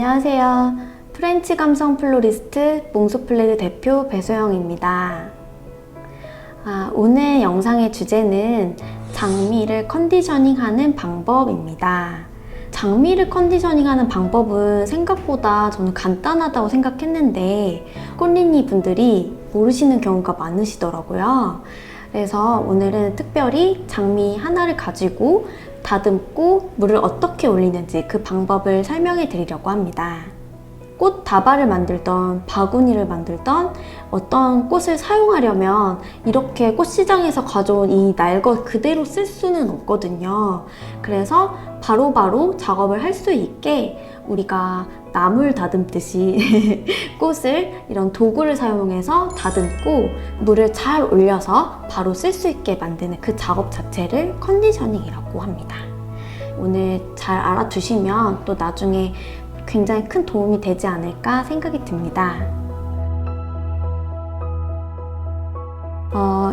안녕하세요. 프렌치 감성 플로리스트 몽소플레르 대표 배소영입니다. 오늘 영상의 주제는 장미를 컨디셔닝하는 방법입니다. 장미를 컨디셔닝하는 방법은 생각보다 저는 간단하다고 생각했는데 꽃린이 분들이 모르시는 경우가 많으시더라고요. 그래서 오늘은 특별히 장미 하나를 가지고 다듬고 물을 어떻게 올리는지 그 방법을 설명해 드리려고 합니다. 꽃 다발을 만들던 바구니를 만들던 어떤 꽃을 사용하려면 이렇게 꽃시장에서 가져온 이 날것 그대로 쓸 수는 없거든요. 그래서 바로바로 작업을 할 수 있게 우리가 나물 다듬듯이 꽃을 이런 도구를 사용해서 다듬고 물을 잘 올려서 바로 쓸 수 있게 만드는 그 작업 자체를 컨디셔닝이라고 합니다. 오늘 잘 알아두시면 또 나중에 굉장히 큰 도움이 되지 않을까 생각이 듭니다.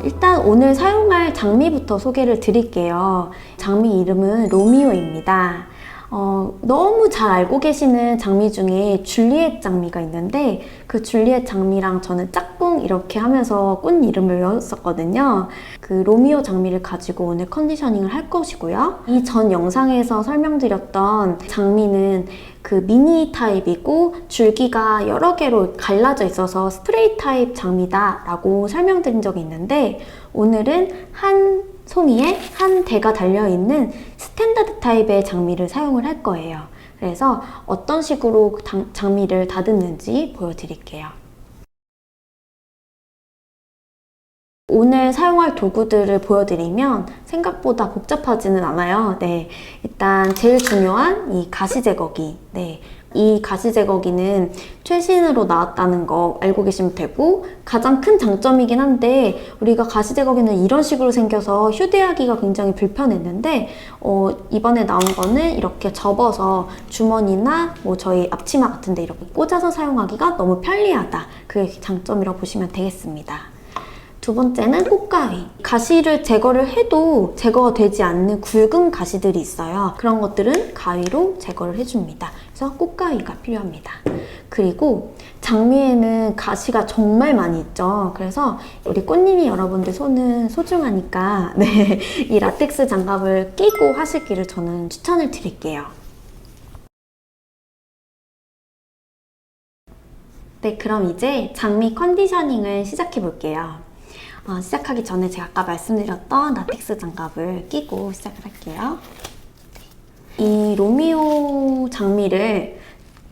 일단 오늘 사용할 장미부터 소개를 드릴게요. 장미 이름은 로미오입니다. 너무 잘 알고 계시는 장미 중에 줄리엣 장미가 있는데 그 줄리엣 장미랑 저는 짝꿍 이렇게 하면서 꽃 이름을 외웠었거든요. 그 로미오 장미를 가지고 오늘 컨디셔닝을 할 것이고요. 이 전 영상에서 설명드렸던 장미는 그 미니 타입이고 줄기가 여러 개로 갈라져 있어서 스프레이 타입 장미다 라고 설명드린 적이 있는데 오늘은 한 송이에 한 대가 달려있는 스탠다드 타입의 장미를 사용을 할 거예요. 그래서 어떤 식으로 장미를 다듬는지 보여드릴게요. 오늘 사용할 도구들을 보여드리면 생각보다 복잡하지는 않아요. 네, 일단 제일 중요한 이 가시 제거기. 네, 이 가시 제거기는 최신으로 나왔다는 거 알고 계시면 되고 가장 큰 장점이긴 한데 우리가 가시 제거기는 이런 식으로 생겨서 휴대하기가 굉장히 불편했는데 이번에 나온 거는 이렇게 접어서 주머니나 뭐 저희 앞치마 같은 데 이렇게 꽂아서 사용하기가 너무 편리하다. 그게 장점이라고 보시면 되겠습니다. 두 번째는 꽃가위. 가시를 제거를 해도 제거가 되지 않는 굵은 가시들이 있어요. 그런 것들은 가위로 제거를 해줍니다. 그래서 꽃가위가 필요합니다. 그리고 장미에는 가시가 정말 많이 있죠. 그래서 우리 꽃님이 여러분들 손은 소중하니까 네, 이 라텍스 장갑을 끼고 하시기를 저는 추천을 드릴게요. 네, 그럼 이제 장미 컨디셔닝을 시작해 볼게요. 시작하기 전에 제가 아까 말씀드렸던 라텍스 장갑을 끼고 시작을 할게요. 이 로미오 장미를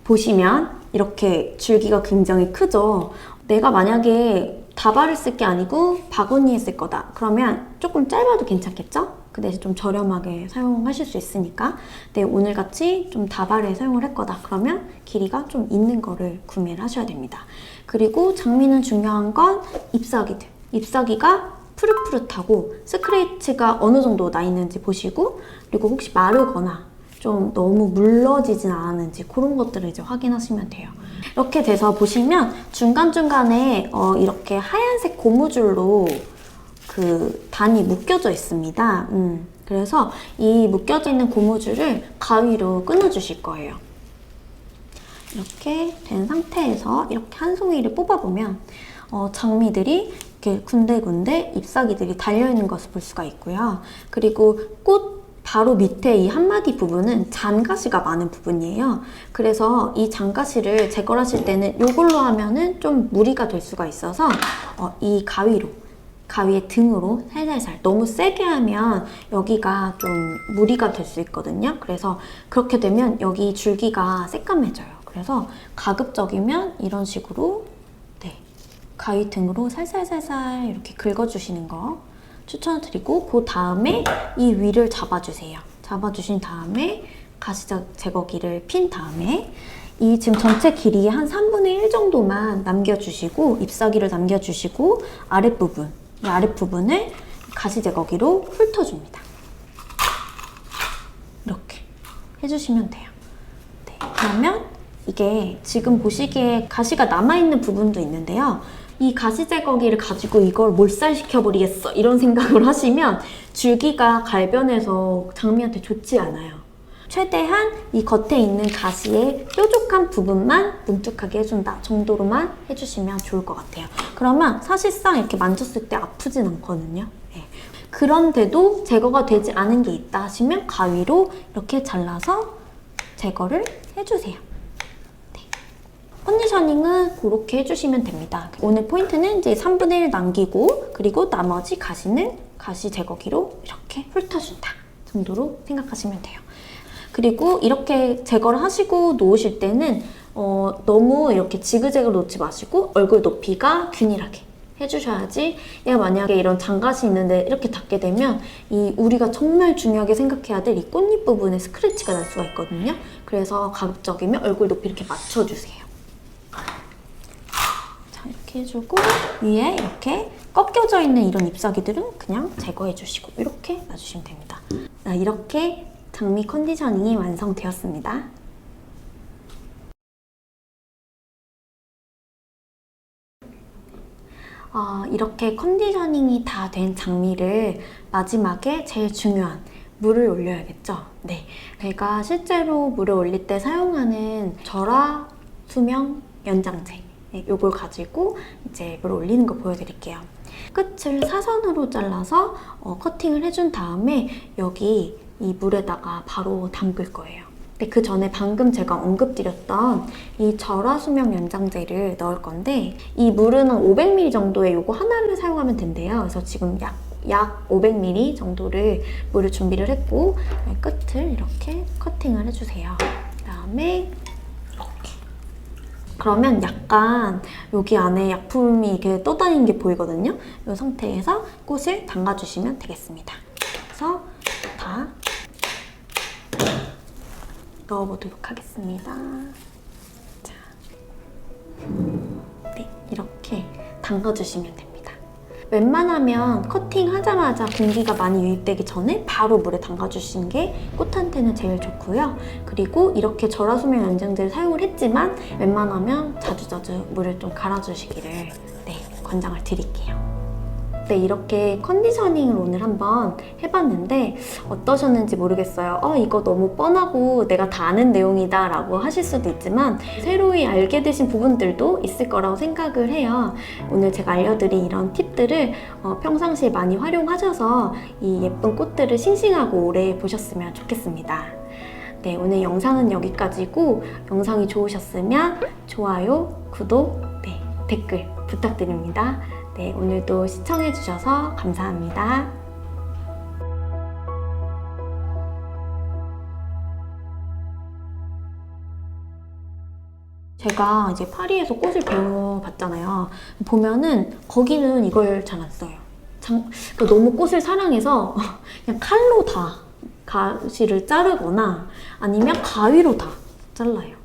보시면 이렇게 줄기가 굉장히 크죠? 내가 만약에 다발을 쓸 게 아니고 바구니에 쓸 거다. 그러면 조금 짧아도 괜찮겠죠? 그 대신 좀 저렴하게 사용하실 수 있으니까. 네, 오늘같이 좀 다발에 사용을 할 거다. 그러면 길이가 좀 있는 거를 구매를 하셔야 됩니다. 그리고 장미는 중요한 건 잎사귀들. 잎사귀가 푸릇푸릇하고 스크래치가 어느 정도 나 있는지 보시고 그리고 혹시 마르거나 좀 너무 물러지진 않았는지 그런 것들을 이제 확인하시면 돼요. 이렇게 돼서 보시면 중간중간에 이렇게 하얀색 고무줄로 그 단이 묶여져 있습니다. 그래서 이 묶여져 있는 고무줄을 가위로 끊어주실 거예요. 이렇게 된 상태에서 이렇게 한 송이를 뽑아보면 장미들이 이렇게 군데군데 잎사귀들이 달려있는 것을 볼 수가 있고요. 그리고 꽃 바로 밑에 이 한마디 부분은 잔가시가 많은 부분이에요. 그래서 이 잔가시를 제거를 하실 때는 이걸로 하면은 좀 무리가 될 수가 있어서 이 가위의 등으로 살살살, 너무 세게 하면 여기가 좀 무리가 될 수 있거든요. 그래서 그렇게 되면 여기 줄기가 새까매져요. 그래서 가급적이면 이런 식으로 가위 등으로 살살살살 이렇게 긁어주시는 거 추천드리고 그 다음에 이 위를 잡아주세요. 잡아주신 다음에 가시 제거기를 핀 다음에 이 지금 전체 길이의 한 3분의 1 정도만 남겨주시고 잎사귀를 남겨주시고 아랫부분, 이 아랫부분을 가시 제거기로 훑어줍니다. 이렇게 해주시면 돼요. 네, 그러면 이게 지금 보시기에 가시가 남아있는 부분도 있는데요. 이 가시 제거기를 가지고 이걸 몰살시켜버리겠어 이런 생각을 하시면 줄기가 갈변해서 장미한테 좋지 않아요. 최대한 이 겉에 있는 가시의 뾰족한 부분만 뭉툭하게 해준다 정도로만 해주시면 좋을 것 같아요. 그러면 사실상 이렇게 만졌을 때 아프진 않거든요. 네. 그런데도 제거가 되지 않은 게 있다 하시면 가위로 이렇게 잘라서 제거를 해주세요. 네. 컨디셔닝은 그렇게 해주시면 됩니다. 오늘 포인트는 이제 3분의 1 남기고 그리고 나머지 가시는 가시 제거기로 이렇게 훑어준다 정도로 생각하시면 돼요. 그리고 이렇게 제거를 하시고 놓으실 때는 너무 이렇게 지그재그로 놓지 마시고 얼굴 높이가 균일하게 해주셔야지 얘가 만약에 이런 장갓이 있는데 이렇게 닿게 되면 이 우리가 정말 중요하게 생각해야 될 이 꽃잎 부분에 스크래치가 날 수가 있거든요. 그래서 가급적이면 얼굴 높이 이렇게 맞춰주세요. 자, 이렇게 해주고 위에 이렇게 꺾여져 있는 이런 잎사귀들은 그냥 제거해주시고 이렇게 놔주시면 됩니다. 자, 이렇게 장미 컨디셔닝이 완성되었습니다. 이렇게 컨디셔닝이 다 된 장미를 마지막에 제일 중요한 물을 올려야겠죠? 네, 제가 실제로 물을 올릴 때 사용하는 절화 수명 연장제 이걸 가지고 이제 물을 올리는 거 보여드릴게요. 끝을 사선으로 잘라서 커팅을 해준 다음에 여기 이 물에다가 바로 담글 거예요. 근데 그 전에 방금 제가 언급드렸던 이 절화 수명 연장제를 넣을 건데 이 물은 한 500ml 정도의 요거 하나를 사용하면 된대요. 그래서 지금 약 500ml 정도를 물을 준비를 했고 끝을 이렇게 커팅을 해주세요. 그 다음에 이렇게 그러면 약간 여기 안에 약품이 이렇게 떠다니는 게 보이거든요. 이 상태에서 꽃을 담가주시면 되겠습니다. 그래서 다 넣어보도록 하겠습니다. 자, 네, 이렇게 담가주시면 됩니다. 웬만하면 커팅하자마자 공기가 많이 유입되기 전에 바로 물에 담가주시는 게 꽃한테는 제일 좋고요. 그리고 이렇게 절화수명 연장제를 사용을 했지만 웬만하면 자주자주 물을 좀 갈아주시기를 권장을 드릴게요. 네, 이렇게 컨디셔닝을 오늘 한번 해봤는데 어떠셨는지 모르겠어요. 이거 너무 뻔하고 내가 다 아는 내용이다 라고 하실 수도 있지만 새로이 알게 되신 부분들도 있을 거라고 생각을 해요. 오늘 제가 알려드린 이런 팁들을 평상시에 많이 활용하셔서 이 예쁜 꽃들을 싱싱하고 오래 보셨으면 좋겠습니다. 네, 오늘 영상은 여기까지고 영상이 좋으셨으면 좋아요, 구독, 댓글 부탁드립니다. 네, 오늘도 시청해주셔서 감사합니다. 제가 이제 파리에서 꽃을 배워봤잖아요. 보면은 거기는 이걸 잘 안 써요. 그러니까 너무 꽃을 사랑해서 그냥 칼로 다 가시를 자르거나 아니면 가위로 다 잘라요.